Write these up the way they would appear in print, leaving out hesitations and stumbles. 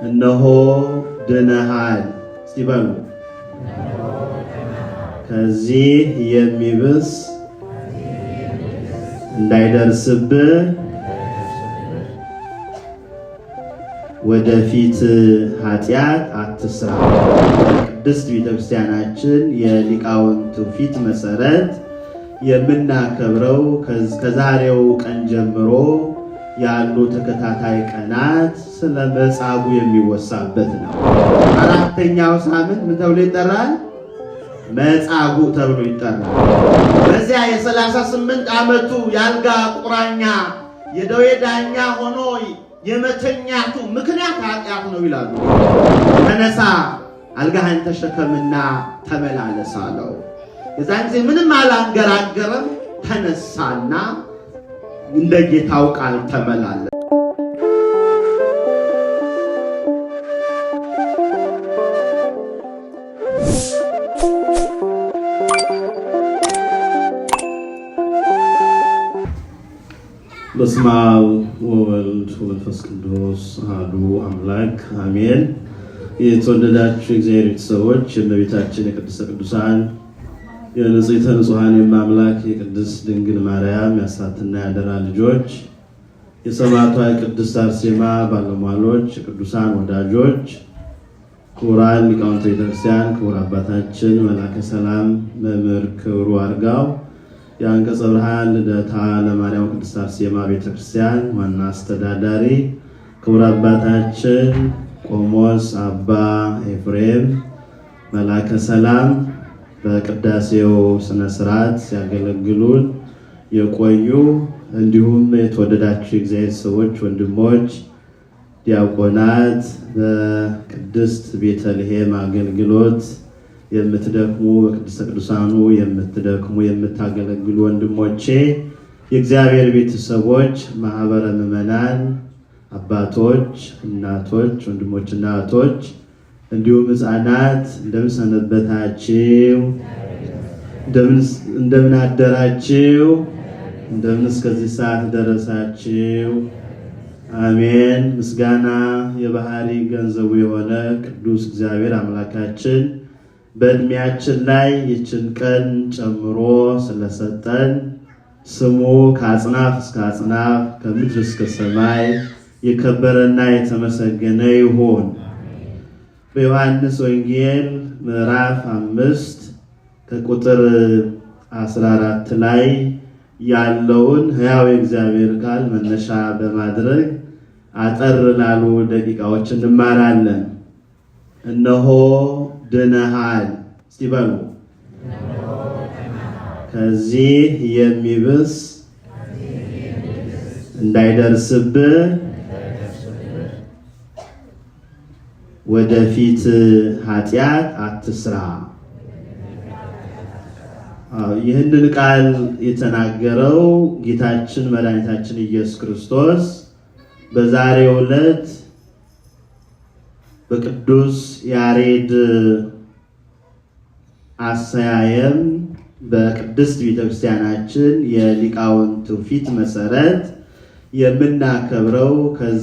እነሆ ድነሃል ሲበሉ ከዚህ የሚብስ እንዳይደርስብህ ወደፊት ኃጢአት አትስራ። ቅድስት ቤተክርስቲያናችን የሊቃውንቱ ፊት መሰረት የምናከብረው ከዛሬው ቀን ጀምሮ ያሉ ተከታታይ ቀናት ስለ መጻጉዕ የሚወሳበት ነው። አራተኛው ሳምንት ምን ተብሎ ይጠራል? መጻጉዕ ተብሎ ይጠራል። በዚያ የ38 ዓመቱ የአልጋ ቁራኛ የደዌ ዳኛ ሆኖ የመተኛቱ ምክንያት ኃጢአት ነው ይላሉ። ተነሳ አልጋህን ተሸከምና ተመላለስ አለው። የዛን ጊዜ ምንም አላንገራገረም። ተነሳና እንደ ጌታው ቃል ተመላለሰ። በስመ አብ ወወልድ ወመንፈስ ቅዱስ አሐዱ አምላክ አሜን። የተወደዳችሁ የእግዚአብሔር ቤተሰቦች፣ የእመቤታችን የቅድስተ ቅዱሳን የንጽሕተ ንጹሐን የማምላክ የቅድስት ድንግል ማርያም የአስራትና ያደራ ልጆች፣ የሰማዕቷ የቅድስት አርሴማ ባለሟሎች፣ የቅዱሳን ወዳጆች፣ ክቡራን ሊቃውንተ ቤተክርስቲያን፣ ክቡር አባታችን መላከ ሰላም መምህር ክብሩ አርጋው የአንቀጸ ብርሃን ልደታ ለማርያም ቅድስት አርሴማ ቤተክርስቲያን ዋና አስተዳዳሪ፣ ክቡር አባታችን ቆሞስ አባ ኤፍሬም መላከ ሰላም በቅዳሴው ስነ ስርዓት ሲያገለግሉን የቆዩ እንዲሁም የተወደዳችሁ የእግዚአብሔር ሰዎች ወንድሞች፣ ዲያቆናት፣ በቅድስት ቤተልሔም አገልግሎት የምትደክሙ በቅድስተ ቅዱሳኑ የምትደክሙ የምታገለግሉ ወንድሞቼ፣ የእግዚአብሔር ቤተሰቦች፣ ማህበረ ምዕመናን፣ አባቶች፣ እናቶች፣ ወንድሞችና እህቶች እንዲሁም ሕፃናት እንደምን ሰነበታችሁ? እንደምን አደራችሁ? እንደምን እስከዚህ ሰዓት ደረሳችሁ? አሜን። ምስጋና የባህሪ ገንዘቡ የሆነ ቅዱስ እግዚአብሔር አምላካችን በእድሜያችን ላይ ይችን ቀን ጨምሮ ስለሰጠን ስሙ ከአጽናፍ እስከ አጽናፍ ከምድር እስከ ሰማይ የከበረና የተመሰገነ ይሁን። በዮሐንስ ወንጌል ምዕራፍ 5 ከቁጥር 14 ላይ ያለውን ሕያው የእግዚአብሔር ቃል መነሻ በማድረግ አጠር ላሉ ደቂቃዎች እንማራለን። እነሆ ድነሃል ሲበሉ ከዚህ የሚብስ እንዳይደርስብህ ወደፊት ኃጢአት አትስራ። ይህንን ቃል የተናገረው ጌታችን መድኃኒታችን ኢየሱስ ክርስቶስ በዛሬው ዕለት በቅዱስ ያሬድ አሰያየም በቅድስት ቤተክርስቲያናችን የሊቃውንቱ ፊት መሰረት የምናከብረው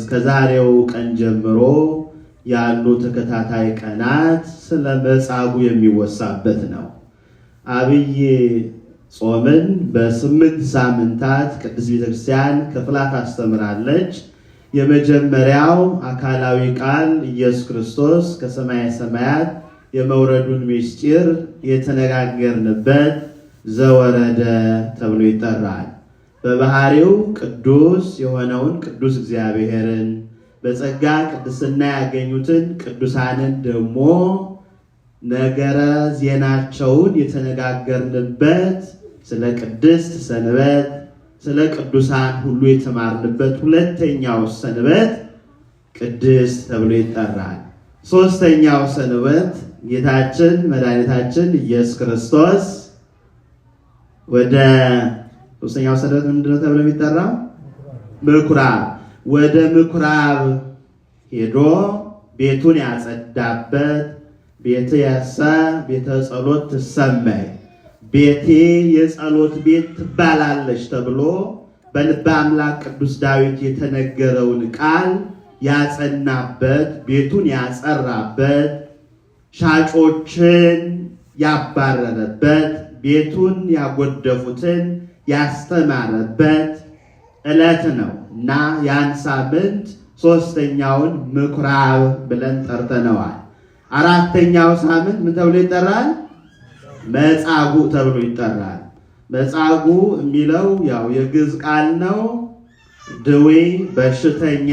ከዛሬው ቀን ጀምሮ ያሉ ተከታታይ ቀናት ስለ መጻጉዕ የሚወሳበት ነው። አብይ ጾምን በ8 ሳምንታት ቅድስት ቤተክርስቲያን ከፍላ ታስተምራለች። የመጀመሪያው አካላዊ ቃል ኢየሱስ ክርስቶስ ከሰማየ ሰማያት የመውረዱን ምስጢር የተነጋገርንበት ዘወረደ ተብሎ ይጠራል። በባህሪው ቅዱስ የሆነውን ቅዱስ እግዚአብሔርን በጸጋ ቅድስና ያገኙትን ቅዱሳንን ደግሞ ነገረ ዜናቸውን የተነጋገርንበት ስለ ቅድስት ሰንበት ስለ ቅዱሳን ሁሉ የተማርንበት ሁለተኛው ሰንበት ቅድስት ተብሎ ይጠራል። ሶስተኛው ሰንበት ጌታችን መድኃኒታችን ኢየሱስ ክርስቶስ ወደ ሶስተኛው ሰንበት ምንድነው ተብሎ የሚጠራው? ምኩራብ። ወደ ምኩራብ ሄዶ ቤቱን ያጸዳበት ቤተ ያሳ ቤተ ጸሎት ትሰማይ ቤቴ የጸሎት ቤት ትባላለች ተብሎ በልበ አምላክ ቅዱስ ዳዊት የተነገረውን ቃል ያጸናበት፣ ቤቱን ያጸራበት፣ ሻጮችን ያባረረበት፣ ቤቱን ያጎደፉትን ያስተማረበት ዕለት ነው እና ያን ሳምንት ሶስተኛውን ምኩራብ ብለን ጠርተነዋል። አራተኛው ሳምንት ምን ተብሎ ይጠራል? መጻጉዕ ተብሎ ይጠራል። መጻጉዕ የሚለው ያው የግዕዝ ቃል ነው። ድዌ በሽተኛ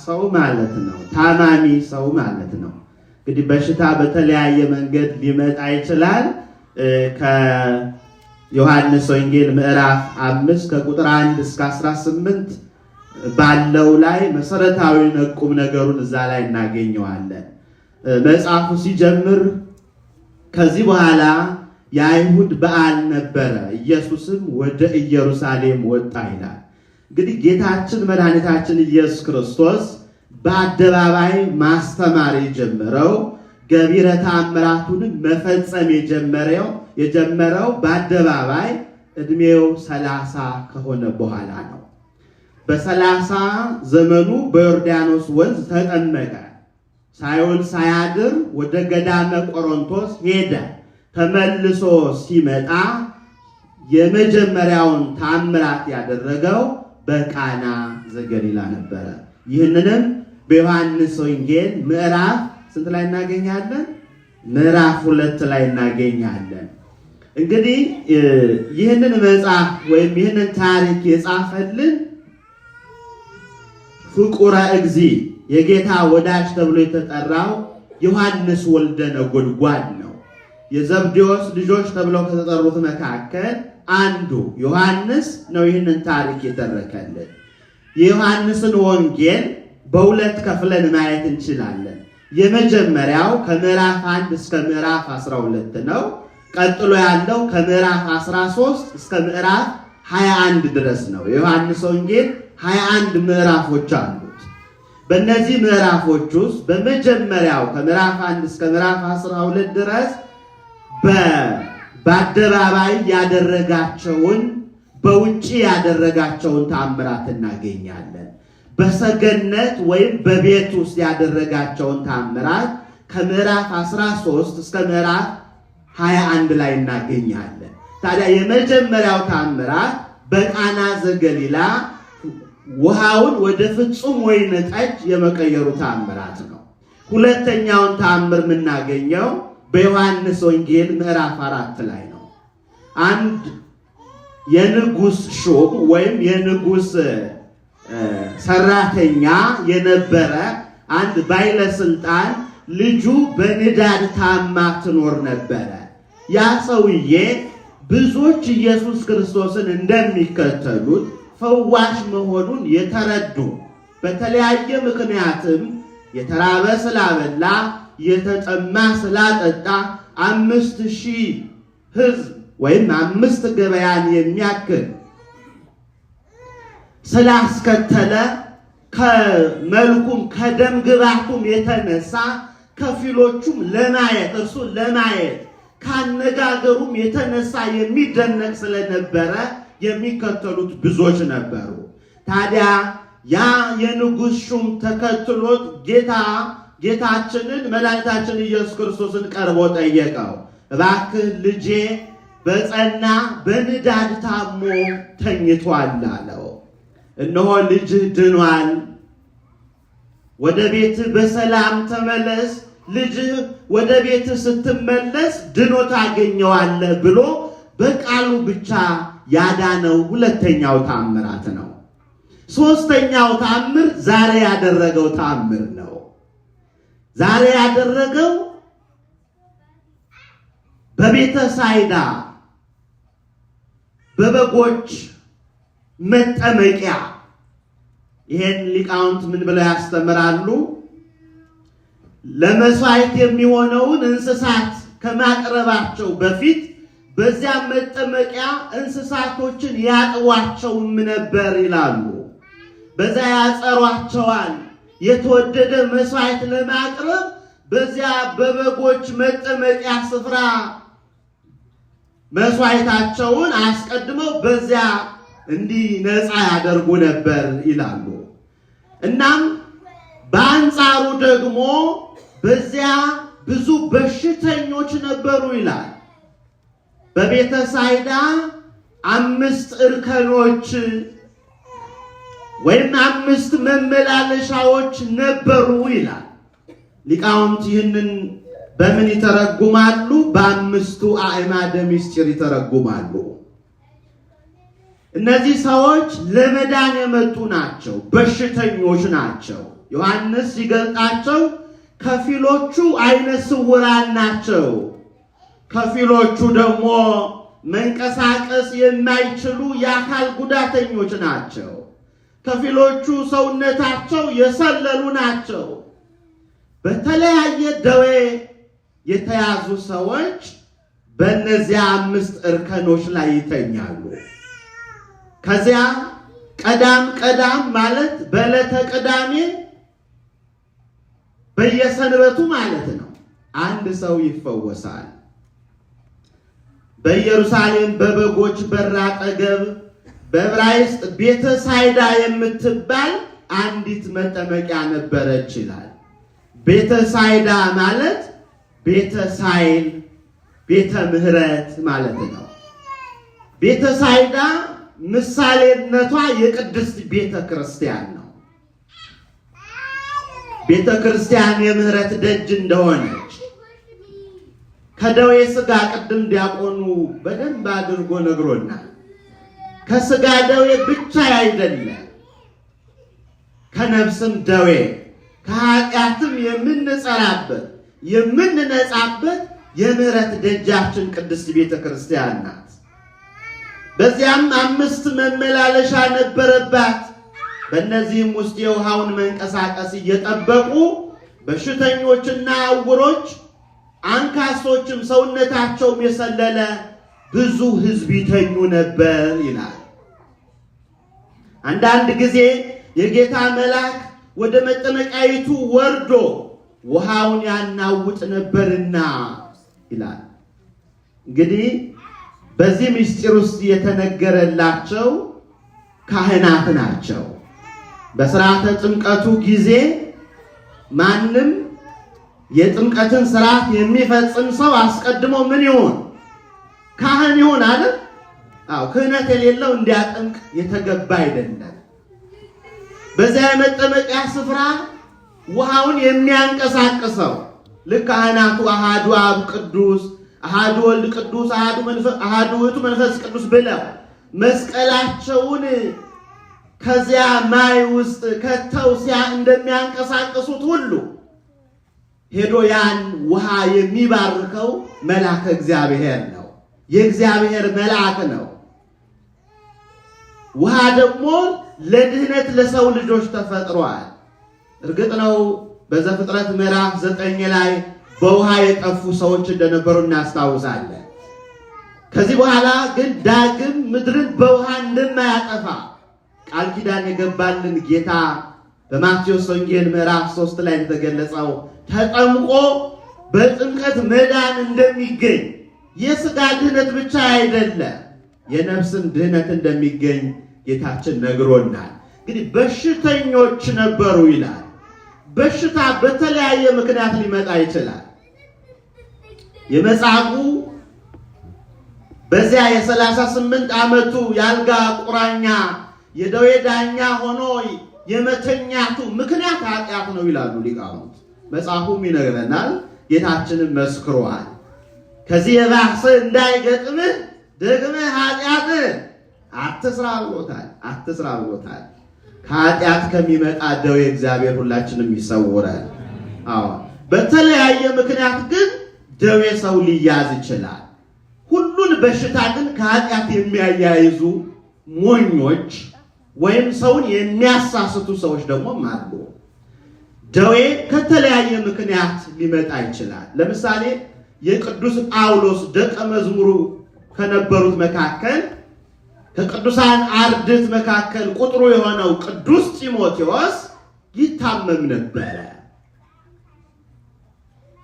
ሰው ማለት ነው። ታማሚ ሰው ማለት ነው። እንግዲህ በሽታ በተለያየ መንገድ ሊመጣ ይችላል። ከዮሐንስ ወንጌል ምዕራፍ 5 ከቁጥር 1 እስከ 18 ባለው ላይ መሰረታዊ ቁም ነገሩን እዛ ላይ እናገኘዋለን። መጽሐፉ ሲጀምር ከዚህ በኋላ የአይሁድ በዓል ነበረ፣ ኢየሱስም ወደ ኢየሩሳሌም ወጣ ይላል። እንግዲህ ጌታችን መድኃኒታችን ኢየሱስ ክርስቶስ በአደባባይ ማስተማር የጀመረው ገቢረ ተአምራቱንም መፈጸም የጀመረው በአደባባይ ዕድሜው 30 ከሆነ በኋላ ነው። በ30 ዘመኑ በዮርዳኖስ ወንዝ ተጠመቀ። ሳይውል ሳያድር ወደ ገዳመ ቆሮንቶስ ሄደ። ተመልሶ ሲመጣ የመጀመሪያውን ታምራት ያደረገው በቃና ዘገሊላ ነበረ። ይህንንም በዮሐንስ ወንጌል ምዕራፍ ስንት ላይ እናገኛለን? ምዕራፍ 2 ላይ እናገኛለን። እንግዲህ ይህንን መጽሐፍ ወይም ይህንን ታሪክ የጻፈልን ፍቁረ እግዚእ የጌታ ወዳጅ ተብሎ የተጠራው ዮሐንስ ወልደ ነጎድጓድ ነው። የዘብዴዎስ ልጆች ተብለው ከተጠሩት መካከል አንዱ ዮሐንስ ነው ይህንን ታሪክ የተረከልን። የዮሐንስን ወንጌል በሁለት ከፍለን ማየት እንችላለን። የመጀመሪያው ከምዕራፍ 1 እስከ ምዕራፍ 12 ነው። ቀጥሎ ያለው ከምዕራፍ 13 እስከ ምዕራፍ 21 ድረስ ነው። የዮሐንስ ወንጌል 21 ምዕራፎች አሉት። በእነዚህ ምዕራፎች ውስጥ በመጀመሪያው ከምዕራፍ 1 እስከ ምዕራፍ 12 ድረስ በአደባባይ ያደረጋቸውን በውጪ ያደረጋቸውን ታምራት እናገኛለን። በሰገነት ወይም በቤት ውስጥ ያደረጋቸውን ታምራት ከምዕራፍ 13 እስከ ምዕራፍ 21 ላይ እናገኛለን። ታዲያ የመጀመሪያው ታምራት በቃና ዘገሊላ ውሃውን ወደ ፍጹም ወይን ጠጅ የመቀየሩ ታምራት ነው። ሁለተኛውን ታምር የምናገኘው በዮሐንስ ወንጌል ምዕራፍ 4 ላይ ነው። አንድ የንጉሥ ሹም ወይም የንጉሥ ሰራተኛ የነበረ አንድ ባለስልጣን ልጁ በንዳድ ታማ ትኖር ነበረ። ያ ሰውዬ ብዙዎች ኢየሱስ ክርስቶስን እንደሚከተሉት ፈዋሽ መሆኑን የተረዱ በተለያየ ምክንያትም የተራበ ስላበላ የተጠማ ስላጠጣ 5000 ሕዝብ ወይም 5 ገበያን የሚያክል ስላስከተለ ከመልኩም ከደም ግባቱም የተነሳ ከፊሎቹም ለማየት እርሱን ለማየት ካነጋገሩም የተነሳ የሚደነቅ ስለነበረ የሚከተሉት ብዙዎች ነበሩ። ታዲያ ያ የንጉሥ ሹም ተከትሎት ጌታችንን መድኃኒታችን ኢየሱስ ክርስቶስን ቀርቦ ጠየቀው። እባክህ ልጄ በጸና በንዳድ ታሞ ተኝቷል አለው። እነሆ ልጅህ ድኗል፣ ወደ ቤትህ በሰላም ተመለስ፣ ልጅህ ወደ ቤትህ ስትመለስ ድኖ ታገኘዋለህ ብሎ በቃሉ ብቻ ያዳነው ሁለተኛው ታምራት ነው። ሶስተኛው ታምር ዛሬ ያደረገው ታምር ነው። ዛሬ ያደረገው በቤተ ሳይዳ በበጎች መጠመቂያ። ይሄን ሊቃውንት ምን ብለው ያስተምራሉ? ለመስዋዕት የሚሆነውን እንስሳት ከማቅረባቸው በፊት በዚያ መጠመቂያ እንስሳቶችን ያጥቧቸውም ነበር ይላሉ። በዚያ ያጸሯቸዋል። የተወደደ መስዋዕት ለማቅረብ በዚያ በበጎች መጠመቂያ ስፍራ መስዋዕታቸውን አስቀድመው በዚያ እንዲህ ነፃ ያደርጉ ነበር ይላሉ። እናም በአንጻሩ ደግሞ በዚያ ብዙ በሽተኞች ነበሩ ይላል። በቤተ ሳይዳ 5 እርከኖች ወይም 5 መመላለሻዎች ነበሩ ይላል። ሊቃውንት ይህንን በምን ይተረጉማሉ? በ5ቱ አዕማደ ምስጢር ይተረጉማሉ። እነዚህ ሰዎች ለመዳን የመጡ ናቸው፣ በሽተኞች ናቸው። ዮሐንስ ሲገልጣቸው ከፊሎቹ ዓይነ ስውራን ናቸው፣ ከፊሎቹ ደግሞ መንቀሳቀስ የማይችሉ የአካል ጉዳተኞች ናቸው፣ ከፊሎቹ ሰውነታቸው የሰለሉ ናቸው። በተለያየ ደዌ የተያዙ ሰዎች በእነዚያ 5 እርከኖች ላይ ይተኛሉ። ከዚያ ቀዳም ማለት በዕለተ ቅዳሜ በየሰንበቱ ማለት ነው አንድ ሰው ይፈወሳል። በኢየሩሳሌም በበጎች በር አጠገብ በዕብራይስጥ ቤተ ሳይዳ የምትባል አንዲት መጠመቂያ ነበረች ይላል። ቤተ ሳይዳ ማለት ቤተ ሳይል፣ ቤተ ምሕረት ማለት ነው። ቤተ ሳይዳ ምሳሌነቷ የቅድስት ቤተ ክርስቲያን ነው። ቤተ ክርስቲያን የምህረት ደጅ እንደሆነች ከደዌ ሥጋ ቅድም ዲያቆኑ በደንብ አድርጎ ነግሮናል። ከሥጋ ደዌ ብቻ አይደለም፣ ከነፍስም ደዌ ከኃጢአትም የምንጸራበት የምንነጻበት የምህረት ደጃችን ቅድስት ቤተ ክርስቲያን ናት። በዚያም 5 መመላለሻ ነበረባት። በእነዚህም ውስጥ የውሃውን መንቀሳቀስ እየጠበቁ በሽተኞችና ዕውሮች፣ አንካሶችም ሰውነታቸውም የሰለለ ብዙ ሕዝብ ይተኙ ነበር ይላል። አንዳንድ ጊዜ የጌታ መልአክ ወደ መጠመቂያይቱ ወርዶ ውሃውን ያናውጥ ነበርና ይላል። እንግዲህ በዚህ ምስጢር ውስጥ የተነገረላቸው ካህናት ናቸው። በሥርዓተ ጥምቀቱ ጊዜ ማንም የጥምቀትን ሥርዓት የሚፈጽም ሰው አስቀድሞ ምን ይሆን? ካህን ይሆን አይደል? አዎ፣ ክህነት የሌለው እንዲያጠምቅ የተገባ አይደለም። በዚያ የመጠመቂያ ስፍራ ውሃውን የሚያንቀሳቅሰው ልክ ካህናቱ አሃዱ አብ ቅዱስ፣ አሃዱ ወልድ ቅዱስ፣ አሃዱ ውእቱ መንፈስ ቅዱስ ብለው መስቀላቸውን ከዚያ ማይ ውስጥ ከተው እንደሚያንቀሳቅሱት ሁሉ ሄዶ ያን ውሃ የሚባርከው መልአከ እግዚአብሔር ነው። የእግዚአብሔር መልአክ ነው። ውሃ ደግሞ ለድህነት ለሰው ልጆች ተፈጥሯል። እርግጥ ነው በዘፍጥረት ምዕራፍ 9 ላይ በውሃ የጠፉ ሰዎች እንደነበሩ እናስታውሳለን። ከዚህ በኋላ ግን ዳግም ምድርን በውሃ እንደማያጠፋ ቃል ኪዳን የገባልን ጌታ በማቴዎስ ወንጌል ምዕራፍ 3 ላይ እንደተገለጸው ተጠምቆ በጥምቀት መዳን እንደሚገኝ የሥጋ ድህነት ብቻ አይደለም የነፍስም ድህነት እንደሚገኝ ጌታችን ነግሮናል። እንግዲህ በሽተኞች ነበሩ ይላል። በሽታ በተለያየ ምክንያት ሊመጣ ይችላል። የመጻጉዕ በዚያ የ38 ዓመቱ ያልጋ ቁራኛ የደዌ ዳኛ ሆኖ የመተኛቱ ምክንያት ኃጢአት ነው ይላሉ ሊቃውንት። መጽሐፉም ይነግረናል፣ ጌታችንም መስክሯል። ከዚህ የባሰ እንዳይገጥምህ ደግመህ ኃጢአት አትስራ ብሎታል። ከኃጢአት ከሚመጣ ደዌ እግዚአብሔር ሁላችንም ይሰውራል። አዎ፣ በተለያየ ምክንያት ግን ደዌ ሰው ሊያዝ ይችላል። ሁሉን በሽታ ግን ከኃጢአት የሚያያይዙ ሞኞች ወይም ሰውን የሚያሳስቱ ሰዎች ደግሞ አሉ። ደዌ ከተለያየ ምክንያት ሊመጣ ይችላል። ለምሳሌ የቅዱስ ጳውሎስ ደቀ መዝሙሩ ከነበሩት መካከል ከቅዱሳን አርድእት መካከል ቁጥሩ የሆነው ቅዱስ ጢሞቴዎስ ይታመም ነበረ።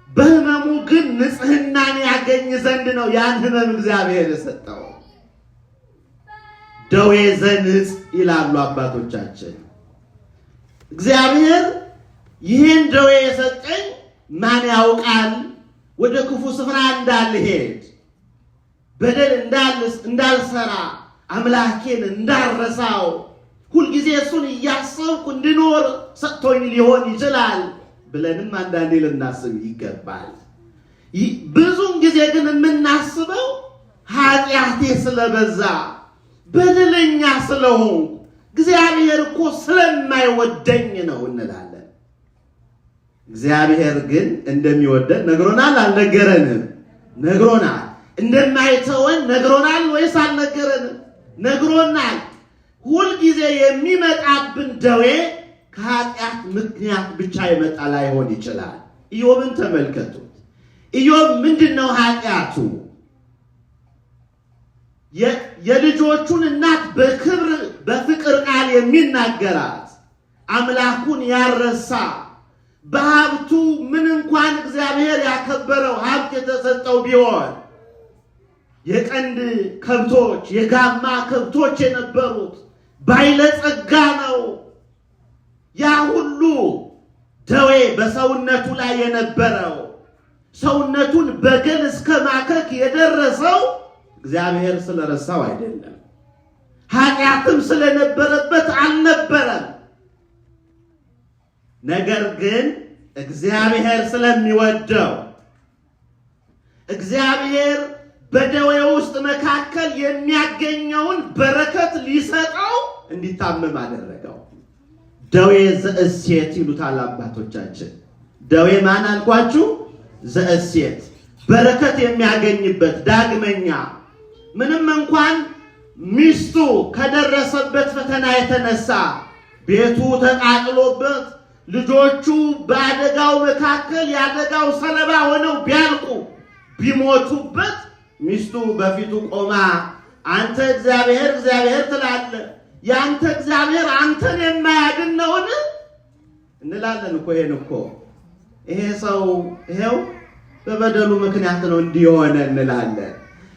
በሕመሙ ግን ንጽሕናን ያገኝ ዘንድ ነው ያን ሕመም እግዚአብሔር የሰጠው። ደዌ ዘንጽ ይላሉ አባቶቻችን። እግዚአብሔር ይህን ደዌ የሰጠኝ ማን ያውቃል? ወደ ክፉ ስፍራ እንዳልሄድ፣ በደል እንዳልሰራ፣ አምላኬን እንዳልረሳው፣ ሁልጊዜ እሱን እያሰብኩ እንድኖር ሰጥቶኝ ሊሆን ይችላል ብለንም አንዳንዴ ልናስብ ይገባል። ብዙውን ጊዜ ግን የምናስበው ኃጢአቴ ስለበዛ፣ በደለኛ ስለሆንኩ፣ እግዚአብሔር እኮ ስለማይወደኝ ነው እንላለን። እግዚአብሔር ግን እንደሚወደን ነግሮናል አልነገረንም? ነግሮናል። እንደማይተወን ነግሮናል ወይስ አልነገረንም? ነግሮናል። ሁልጊዜ የሚመጣብን ደዌ ከኃጢአት ምክንያት ብቻ ይመጣ ላይሆን ይችላል። ኢዮብን ተመልከቱት። ኢዮብ ምንድነው ኃጢአቱ? የልጆቹን እናት በክብር በፍቅር ቃል የሚናገራት፣ አምላኩን ያረሳ፣ በሀብቱ ምን እንኳን እግዚአብሔር ያከበረው ሀብት የተሰጠው ቢሆን የቀንድ ከብቶች የጋማ ከብቶች የነበሩት ባለጸጋ ነው። ያ ሁሉ ደዌ በሰውነቱ ላይ የነበረው ሰውነቱን በገል እስከ ማከክ የደረሰው እግዚአብሔር ስለረሳው አይደለም፣ ኃጢአትም ስለነበረበት አልነበረም። ነገር ግን እግዚአብሔር ስለሚወደው እግዚአብሔር በደዌ ውስጥ መካከል የሚያገኘውን በረከት ሊሰጠው እንዲታመም አደረገው። ደዌ ዘእሴት ይሉታል አባቶቻችን። ደዌ ማን አልኳችሁ? ዘእሴት፣ በረከት የሚያገኝበት። ዳግመኛ ምንም እንኳን ሚስቱ ከደረሰበት ፈተና የተነሳ ቤቱ ተቃጥሎበት ልጆቹ በአደጋው መካከል የአደጋው ሰለባ ሆነው ቢያልቁ ቢሞቱበት ሚስቱ በፊቱ ቆማ አንተ እግዚአብሔር እግዚአብሔር ትላለህ፣ ያንተ እግዚአብሔር አንተን የማያድን ነውን እንላለን እኮ። ይሄ ሰው ይሄው በበደሉ ምክንያት ነው እንዲሆነ እንላለን።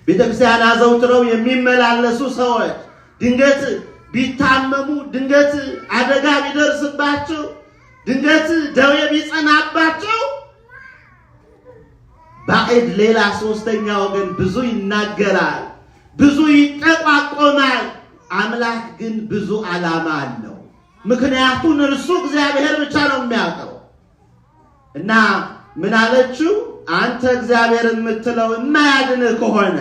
ቤተክርስቲያን አዘውትረው የሚመላለሱ ሰዎች ድንገት ቢታመሙ፣ ድንገት አደጋ ቢደርስባቸው፣ ድንገት ደዌ ቢጸናባቸው ባዕድ ሌላ ሶስተኛ ወገን ብዙ ይናገራል፣ ብዙ ይጠቋቆማል። አምላክ ግን ብዙ ዓላማ አለው። ምክንያቱን እርሱ እግዚአብሔር ብቻ ነው የሚያውቀው። እና ምን አለችው? አንተ እግዚአብሔር የምትለው የማያድን ከሆነ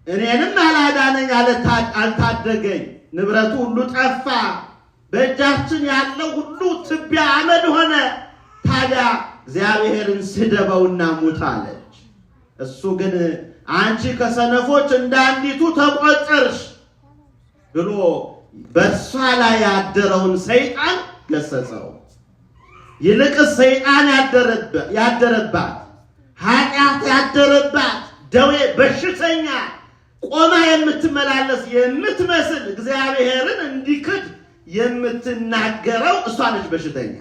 እኔንም አላዳነኝ፣ አልታደገኝ፣ ንብረቱ ሁሉ ጠፋ፣ በእጃችን ያለው ሁሉ ትቢያ አመድ ሆነ። ታዲያ እግዚአብሔርን ስደበውና ሙት አለች። እሱ ግን አንቺ ከሰነፎች እንዳንዲቱ ተቆጠርሽ ብሎ በእሷ ላይ ያደረውን ሰይጣን ገሰጸው። ይልቅስ ሰይጣን ያደረባት፣ ኃጢአት ያደረባት፣ ደዌ በሽተኛ ቆማ የምትመላለስ የምትመስል እግዚአብሔርን እንዲክድ የምትናገረው እሷ ነች በሽተኛ።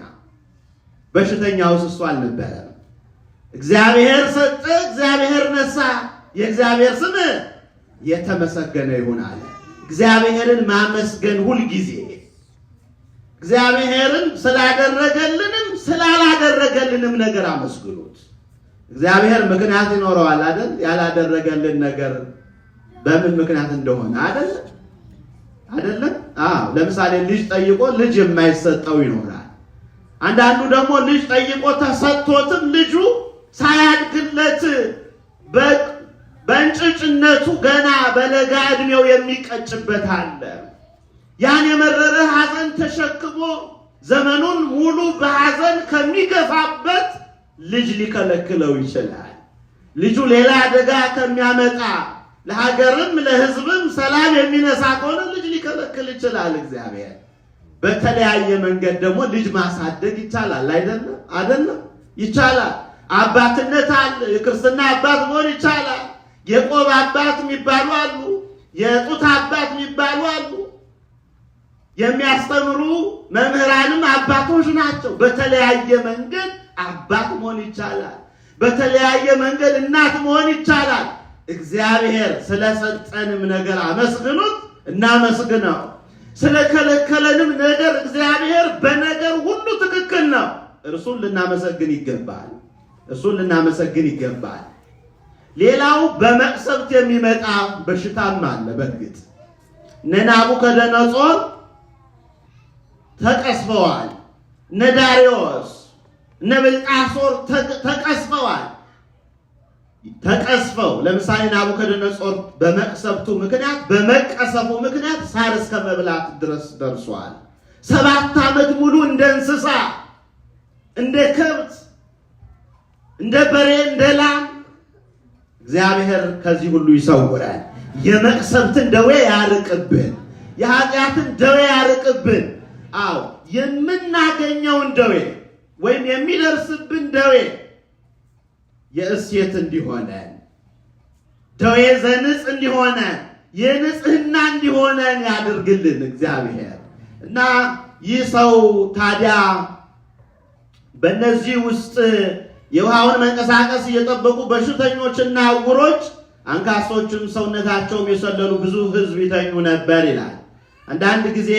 በሽተኛውስ እሱ አልነበረም። እግዚአብሔር ሰጠ፣ እግዚአብሔር ነሳ፣ የእግዚአብሔር ስም የተመሰገነ ይሁን አለ። እግዚአብሔርን ማመስገን ሁልጊዜ፣ እግዚአብሔርን ስላደረገልንም ስላላደረገልንም ነገር አመስግኑት። እግዚአብሔር ምክንያት ይኖረዋል አይደል? ያላደረገልን ነገር በምን ምክንያት እንደሆነ አይደለም? ለምሳሌ ልጅ ጠይቆ ልጅ የማይሰጠው ይኖራል። አንዳንዱ ደግሞ ልጅ ጠይቆ ተሰጥቶትም ልጁ ሳያድግለት በእንጭጭነቱ ገና በለጋ ዕድሜው የሚቀጭበት አለ። ያን የመረረ ሐዘን ተሸክሞ ዘመኑን ሙሉ በሐዘን ከሚገፋበት ልጅ ሊከለክለው ይችላል። ልጁ ሌላ አደጋ ከሚያመጣ ለሀገርም ለሕዝብም ሰላም የሚነሳ ከሆነ ልጅ ሊከለክል ይችላል እግዚአብሔር። በተለያየ መንገድ ደግሞ ልጅ ማሳደግ ይቻላል። አይደለም? ይቻላል። አባትነት አለ። የክርስትና አባት መሆን ይቻላል። የቆብ አባት የሚባሉ አሉ። የጡት አባት የሚባሉ አሉ። የሚያስተምሩ መምህራንም አባቶች ናቸው። በተለያየ መንገድ አባት መሆን ይቻላል። በተለያየ መንገድ እናት መሆን ይቻላል። እግዚአብሔር ስለሰጠንም ነገር አመስግኑት፣ እናመስግነው። ስለከለከለንም ነገር እግዚአብሔር በነገር ሁሉ ትክክል ነው። እርሱን ልናመሰግን ይገባል። ሌላው በመቅሰፍት የሚመጣ በሽታም አለ። በእርግጥ እነ ናቡከደነጾር ተቀስፈዋል። እነ ዳርዮስ እነ ብልጣሶር ተቀስፈው ለምሳሌ ናቡከደነጾር በመቅሰፍቱ ምክንያት በመቀሰፉ ምክንያት ሳር እስከ መብላት ድረስ ደርሷል። 7 ዓመት ሙሉ እንደ እንስሳ፣ እንደ ከብት፣ እንደ በሬ፣ እንደ ላም እግዚአብሔር ከዚህ ሁሉ ይሰውራል። የመቅሰፍትን ደዌ ያርቅብን፣ የኃጢአትን ደዌ ያርቅብን። አዎ የምናገኘውን ደዌ ወይም የሚደርስብን ደዌ የእሴት እንዲሆነን፣ ደዌ ዘንጽ እንዲሆነን፣ የንጽህና እንዲሆነን ያድርግልን እግዚአብሔር። እና ይህ ሰው ታዲያ በእነዚህ ውስጥ የውሃውን መንቀሳቀስ እየጠበቁ በሽተኞችና ዕውሮች፣ አንካሶችም ሰውነታቸውም የሰለሉ ብዙ ሕዝብ ይተኙ ነበር ይላል። አንዳንድ ጊዜ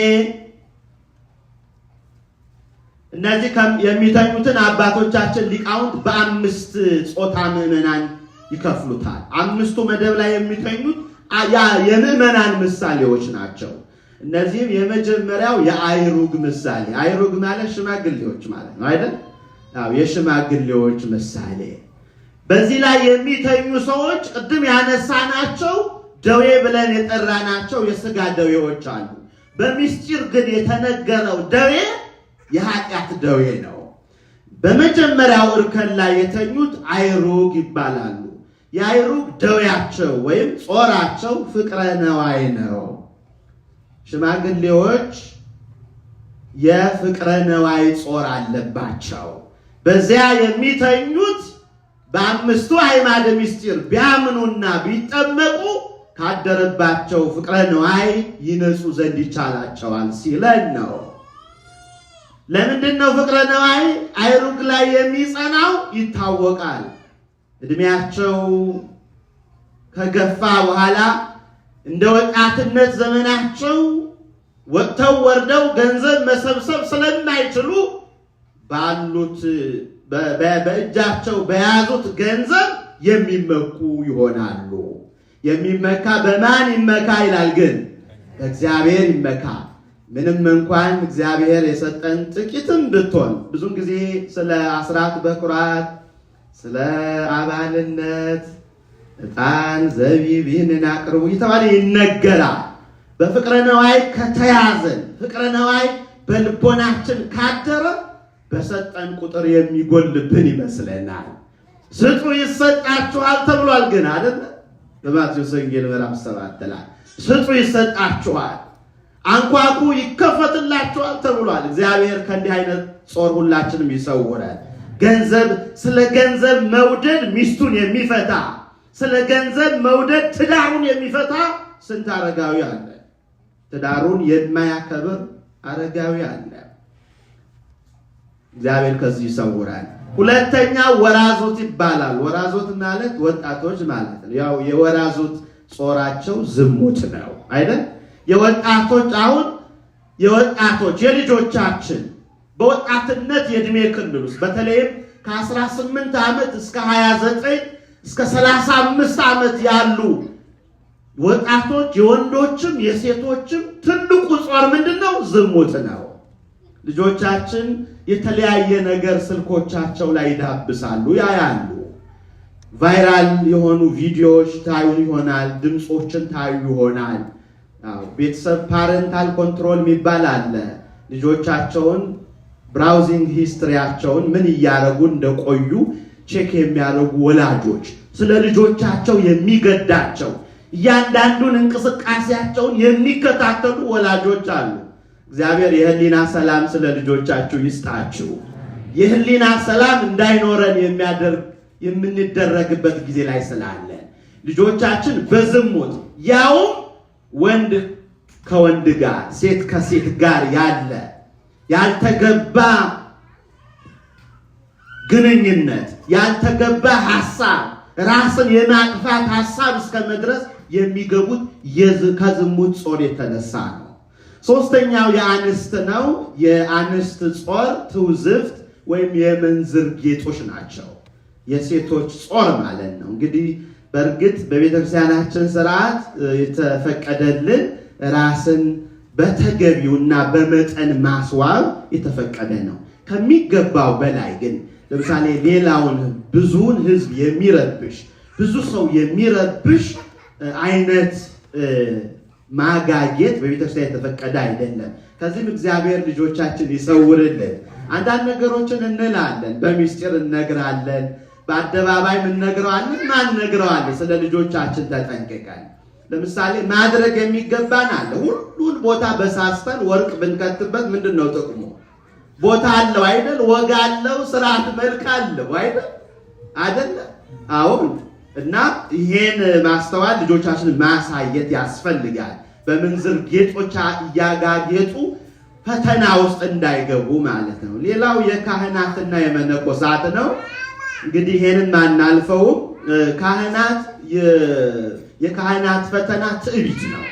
እነዚህ የሚተኙትን አባቶቻችን ሊቃውንት በ5 ጾታ ምዕመናን ይከፍሉታል። 5ቱ መደብ ላይ የሚተኙት የምዕመናን ምሳሌዎች ናቸው። እነዚህም የመጀመሪያው የአይሩግ ምሳሌ፣ አይሩግ ማለት ሽማግሌዎች ማለት ነው አይደል? የሽማግሌዎች ምሳሌ። በዚህ ላይ የሚተኙ ሰዎች ቅድም ያነሳናቸው ደዌ ብለን የጠራናቸው የሥጋ ደዌዎች አሉ። በምስጢር ግን የተነገረው ደዌ የኃጢአት ደዌ ነው። በመጀመሪያው እርከን ላይ የተኙት አይሩግ ይባላሉ። የአይሩግ ደዌያቸው ወይም ጾራቸው ፍቅረ ነዋይ ነው። ሽማግሌዎች የፍቅረ ነዋይ ጾር አለባቸው። በዚያ የሚተኙት በ5ቱ አዕማደ ምስጢር ቢያምኑና ቢጠመቁ ካደረባቸው ፍቅረ ነዋይ ይነጹ ዘንድ ይቻላቸዋል ሲለን ነው። ለምንድን ነው ፍቅረ ነዋይ አይሩግ ላይ የሚጸናው? ይታወቃል። እድሜያቸው ከገፋ በኋላ እንደ ወጣትነት ዘመናቸው ወጥተው ወርደው ገንዘብ መሰብሰብ ስለማይችሉ ባሉት በእጃቸው በያዙት ገንዘብ የሚመኩ ይሆናሉ። የሚመካ በማን ይመካ ይላል? ግን በእግዚአብሔር ይመካ። ምንም እንኳን እግዚአብሔር የሰጠን ጥቂትም ብትሆን ብዙን ጊዜ ስለ አስራት በኩራት፣ ስለ አባልነት፣ ዕጣን ዘቢብ ይህንን አቅርቡ እየተባለ ይነገራል። በፍቅረ ነዋይ ከተያዘን፣ ፍቅረ ነዋይ በልቦናችን ካደረ በሰጠን ቁጥር የሚጎልብን ይመስለናል። ስጡ ይሰጣችኋል ተብሏል። ግን አይደል? በማቴዎስ ወንጌል ምዕራፍ 7 ላይ ስጡ ይሰጣችኋል፣ አንኳኩ ይከፈትላችኋል ተብሏል። እግዚአብሔር ከእንዲህ አይነት ጾር ሁላችንም ይሰውራል። ስለ ገንዘብ መውደድ ሚስቱን የሚፈታ፣ ስለ ገንዘብ መውደድ ትዳሩን የሚፈታ ስንት አረጋዊ አለ። ትዳሩን የማያከብር አረጋዊ አለ። እግዚአብሔር ከዚህ ይሰውራል። ሁለተኛው ወራዞት ይባላል። ወራዞት ማለት ወጣቶች ማለት ነው። ያው የወራዞት ጾራቸው ዝሙት ነው አይደል? የወጣቶች የልጆቻችን በወጣትነት የእድሜ ክልል ውስጥ በተለይም ከ18 ዓመት እስከ 29 እስከ 35 ዓመት ያሉ ወጣቶች የወንዶችም የሴቶችም ትልቁ ጾር ምንድነው? ዝሙት ነው። ልጆቻችን የተለያየ ነገር ስልኮቻቸው ላይ ይዳብሳሉ፣ ያያሉ። ቫይራል የሆኑ ቪዲዮዎች ታዩ ይሆናል፣ ድምጾችን ታዩ ይሆናል። ቤተሰብ ፓረንታል ኮንትሮል የሚባል አለ። ልጆቻቸውን ብራውዚንግ ሂስትሪያቸውን ምን እያደረጉ እንደቆዩ ቼክ የሚያደርጉ ወላጆች፣ ስለ ልጆቻቸው የሚገዳቸው እያንዳንዱን እንቅስቃሴያቸውን የሚከታተሉ ወላጆች አሉ። እግዚአብሔር የህሊና ሰላም ስለ ልጆቻችሁ ይስጣችሁ። የህሊና ሰላም እንዳይኖረን የምንደረግበት ጊዜ ላይ ስላለ ልጆቻችን በዝሙት ያውም ወንድ ከወንድ ጋር ሴት ከሴት ጋር ያልተገባ ግንኙነት፣ ያልተገባ ሐሳብ፣ ራስን የማጥፋት ሐሳብ እስከ መድረስ የሚገቡት ከዝሙት ጾር የተነሳ ነው። ሶስተኛው የአንስት ነው። የአንስት ጾር ትውዝፍት ወይም የምንዝር ጌጦች ናቸው። የሴቶች ጾር ማለት ነው። እንግዲህ በእርግጥ በቤተክርስቲያናችን ስርዓት የተፈቀደልን ራስን በተገቢውና በመጠን ማስዋብ የተፈቀደ ነው። ከሚገባው በላይ ግን ለምሳሌ ሌላውን ብዙውን ሕዝብ የሚረብሽ ብዙ ሰው የሚረብሽ አይነት ማጋጌጥ በቤተክርስቲያን የተፈቀደ አይደለም። ከዚህም እግዚአብሔር ልጆቻችን ይሰውርልን። አንዳንድ ነገሮችን እንላለን፣ በሚስጢር እነግራለን፣ በአደባባይ እንነግረዋለን፣ ማንነግረዋለን። ስለ ልጆቻችን ተጠንቅቀን ለምሳሌ ማድረግ የሚገባን አለ። ሁሉን ቦታ በሳስተን ወርቅ ብንከትበት ምንድን ነው ጥቅሙ? ቦታ አለው አይደል? ወግ አለው፣ ስርዓት መልክ አለው አይደል? አሁን እና ይሄን ማስተዋል ልጆቻችንን ማሳየት ያስፈልጋል። በምንዝር ጌጦች እያጋጌጡ ፈተና ውስጥ እንዳይገቡ ማለት ነው። ሌላው የካህናትና የመነኮሳት ነው። እንግዲህ ይሄንን ማናልፈው የካህናት ፈተና ትዕቢት ነው።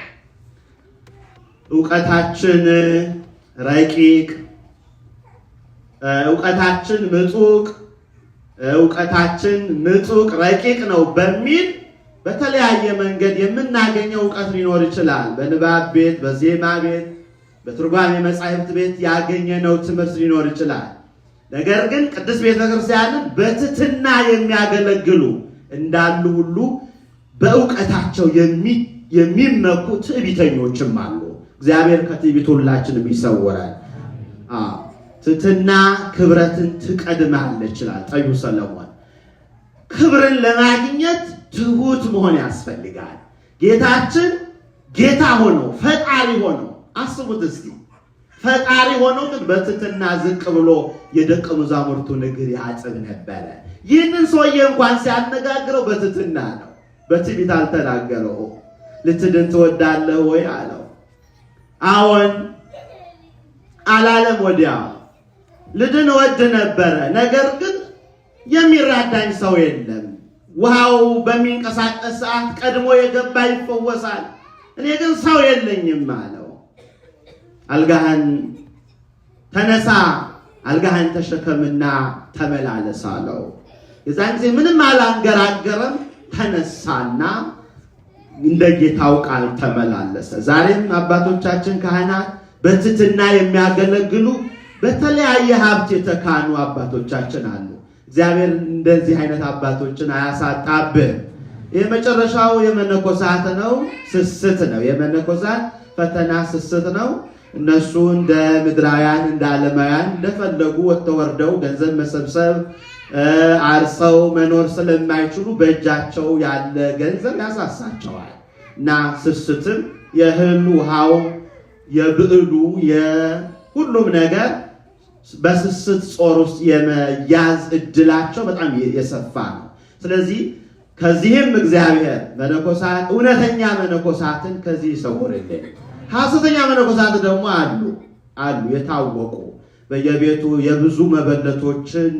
ዕውቀታችን ረቂቅ፣ ዕውቀታችን ምጡቅ ረቂቅ ነው በሚል በተለያየ መንገድ የምናገኘው ዕውቀት ሊኖር ይችላል። በንባብ ቤት፣ በዜማ ቤት፣ በትርጓሜ መጻሕፍት ቤት ያገኘነው ትምህርት ሊኖር ይችላል። ነገር ግን ቅድስት ቤተክርስቲያንን በትሕትና የሚያገለግሉ እንዳሉ ሁሉ በዕውቀታቸው የሚመኩ ትዕቢተኞችም አሉ። እግዚአብሔር ከትዕቢት ሁላችንም ይሰውራል። ትሕትና ክብረትን ትቀድማለች ይላል ጠቢቡ ሰለሞን። ክብርን ለማግኘት ትሑት መሆን ያስፈልጋል። ጌታችን ጌታ ሆኖ ፈጣሪ ሆኖ አስቡት እስቲ፣ ፈጣሪ ሆኖ ግን በትሕትና ዝቅ ብሎ የደቀ መዛሙርቱን እግር ያጥብ ነበረ። ይህንን ሰውዬ እንኳን ሲያነጋግረው በትሕትና ነው፣ በትዕቢት አልተናገረው። ልትድን ትወዳለህ ወይ አለው። አዎን አላለም። ወዲያው ልድን ወድ ነበረ፣ ነገር ግን የሚራዳኝ ሰው የለም። ውሃው በሚንቀሳቀስ ሰዓት ቀድሞ የገባ ይፈወሳል፣ እኔ ግን ሰው የለኝም አለው። አልጋህን ተነሳ፣ አልጋህን ተሸከምና ተመላለስ አለው። የዛን ጊዜ ምንም አላንገራገረም፣ ተነሳና እንደ ጌታው ቃል ተመላለሰ። ዛሬም አባቶቻችን ካህናት በትሕትና የሚያገለግሉ በተለያየ ሀብት የተካኑ አባቶቻችን አሉ። እግዚአብሔር እንደዚህ አይነት አባቶችን አያሳጣብን። የመጨረሻው የመነኮሳት ነው፣ ስስት ነው። የመነኮሳት ፈተና ስስት ነው። እነሱ እንደ ምድራውያን እንደ ዓለማውያን እንደፈለጉ ወጥተው ወርደው ገንዘብ መሰብሰብ አርሰው መኖር ስለማይችሉ በእጃቸው ያለ ገንዘብ ያሳሳቸዋል እና ስስትም የእህሉ ውሃው የብዕሉ የሁሉም ነገር በስስት ጾር ውስጥ የመያዝ እድላቸው በጣም የሰፋ ነው። ስለዚህ ከዚህም እግዚአብሔር መነኮሳት እውነተኛ መነኮሳትን ከዚህ ይሰውርልን። ሐሰተኛ መነኮሳት ደግሞ አሉ የታወቁ በየቤቱ የብዙ መበለቶችን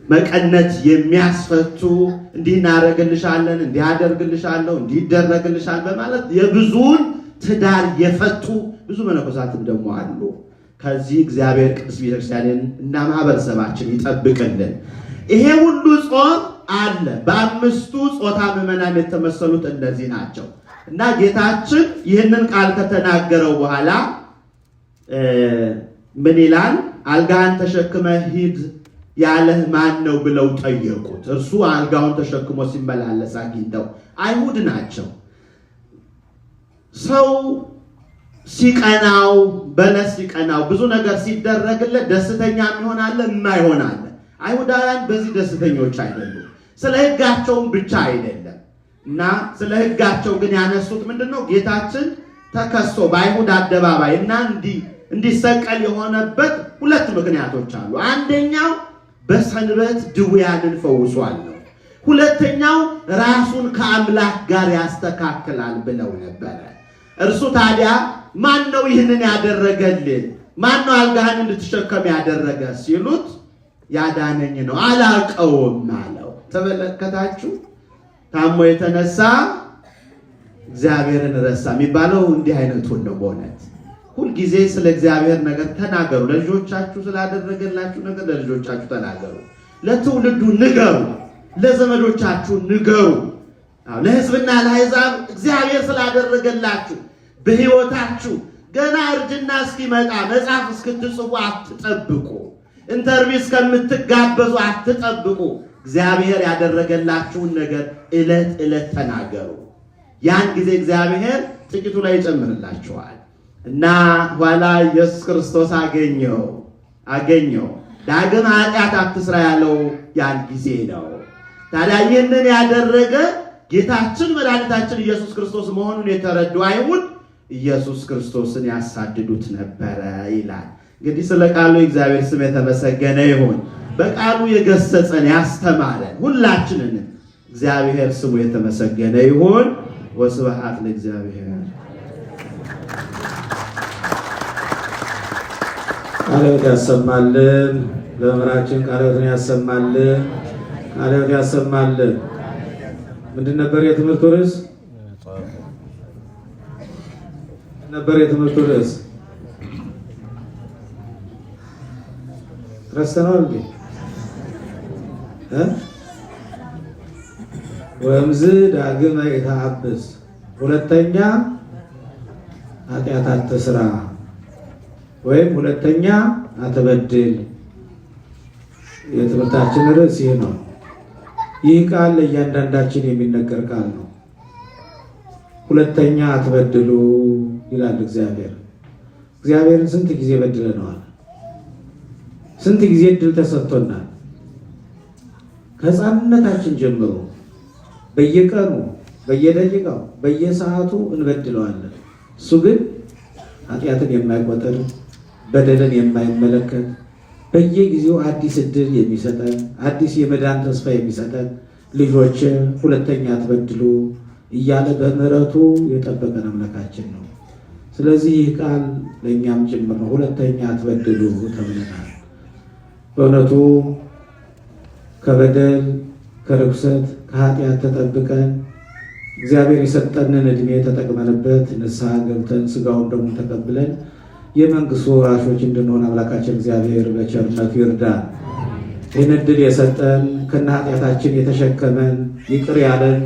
መቀነት የሚያስፈቱ እንዲህ እናደርግልሻለን፣ እንዲህ አደርግልሻለሁ፣ እንዲህ ይደረግልሻል በማለት የብዙውን ትዳር የፈቱ ብዙ መነኮሳትም ደግሞ አሉ። ከዚህ እግዚአብሔር ቅዱስ ቤተክርስቲያንን እና ማህበረሰባችን ይጠብቅልን። ይሄ ሁሉ ጾም አለ። በአምስቱ ጾታ ምዕመናን የተመሰሉት እነዚህ ናቸው እና ጌታችን ይህንን ቃል ከተናገረው በኋላ ምን ይላል? አልጋህን ተሸክመ ሂድ ያለህ ማን ነው ብለው ጠየቁት። እርሱ አልጋውን ተሸክሞ ሲመላለስ አግኝተው አይሁድ ናቸው። ሰው ሲቀናው በለስ ሲቀናው ብዙ ነገር ሲደረግለት ደስተኛ ይሆናል፣ የማይሆናል። አይሁዳውያን በዚህ ደስተኞች አይደሉም። ስለ ሕጋቸውም ብቻ አይደለም እና ስለ ሕጋቸው ግን ያነሱት ምንድነው? ጌታችን ተከሶ በአይሁድ አደባባይ እና እንዲሰቀል የሆነበት ሁለት ምክንያቶች አሉ። አንደኛው በሰንበት ድውያንን ፈውሷል ነው። ሁለተኛው ራሱን ከአምላክ ጋር ያስተካክላል ብለው ነበረ። እርሱ ታዲያ ማን ነው ይህንን ያደረገልን? ማን ነው አልጋህን እንድትሸከም ያደረገ ሲሉት ያዳነኝ ነው አላውቀውም አለው። ተመለከታችሁ? ታሞ የተነሳ እግዚአብሔርን ረሳ የሚባለው እንዲህ አይነቱን ነው። በእውነት ሁልጊዜ ስለ እግዚአብሔር ነገር ተናገሩ። ለልጆቻችሁ ስላደረገላችሁ ነገር ለልጆቻችሁ ተናገሩ። ለትውልዱ ንገሩ። ለዘመዶቻችሁ ንገሩ። ለሕዝብና ለአሕዛብ እግዚአብሔር ስላደረገላችሁ በሕይወታችሁ ገና እርጅና እስኪመጣ መጽሐፍ እስክትጽፉ አትጠብቁ። ኢንተርቪው እስከምትጋበዙ አትጠብቁ። እግዚአብሔር ያደረገላችሁን ነገር ዕለት ዕለት ተናገሩ። ያን ጊዜ እግዚአብሔር ጥቂቱ ላይ ይጨምርላችኋል እና ኋላ ኢየሱስ ክርስቶስ አገኘው ዳግም ኃጢአት አትስራ ያለው ያን ጊዜ ነው። ታዲያ ይህንን ያደረገ ጌታችን መድኃኒታችን ኢየሱስ ክርስቶስ መሆኑን የተረዱ አይሁድ ኢየሱስ ክርስቶስን ያሳድዱት ነበረ ይላል። እንግዲህ ስለ ቃሉ እግዚአብሔር ስም የተመሰገነ ይሁን። በቃሉ የገሰጸን ያስተማረን ሁላችንን እግዚአብሔር ስሙ የተመሰገነ ይሁን። ወስብሐት ለእግዚአብሔር። ቃልዎት ያሰማልን። ለመምህራችን ቃልዎትን ያሰማልን። ቃልዎት ያሰማልን። ምንድን ነበር የትምህርቱ ርዕስ? ረስተነዋል እንዴ? ወምዝ ዳግመ ኢተአብስ፣ ሁለተኛ ኃጢአት አትስራ ወይም ሁለተኛ አትበድል። የትምህርታችን ርዕስ ይህ ነው። ይህ ቃል ለእያንዳንዳችን የሚነገር ቃል ነው። ሁለተኛ አትበድሉ ይላል እግዚአብሔር። እግዚአብሔርን ስንት ጊዜ በድለነዋል? ስንት ጊዜ እድል ተሰጥቶናል? ከሕፃንነታችን ጀምሮ በየቀኑ በየደቂቃው በየሰዓቱ እንበድለዋለን። እሱ ግን ኃጢአትን የማይቆጥር በደልን የማይመለከት በየጊዜው አዲስ እድል የሚሰጠን አዲስ የመዳን ተስፋ የሚሰጠን ልጆች ሁለተኛ አትበድሉ እያለ በምሕረቱ የጠበቀን አምላካችን ነው። ስለዚህ ይህ ቃል ለእኛም ጭምር ነው። ሁለተኛ አትበድሉ ተብለናል። በእውነቱ ከበደል ከርኩሰት ከኃጢአት ተጠብቀን እግዚአብሔር የሰጠንን ዕድሜ ተጠቅመንበት ንስሐ ገብተን ሥጋውን ደግሞ ተቀብለን የመንግሥቱ ወራሾች እንድንሆን አምላካችን እግዚአብሔር በቸርነቱ ይርዳን። ይህን ዕድል የሰጠን ከነ ኃጢአታችን የተሸከመን ይቅር ያለን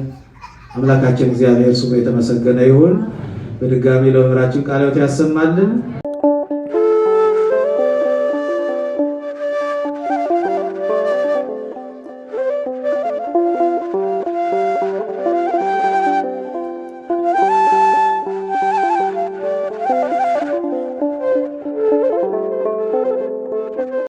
አምላካችን እግዚአብሔር ስሙ የተመሰገነ ይሁን። በድጋሚ ለመምህራችን ቃልዎት ያሰማልን።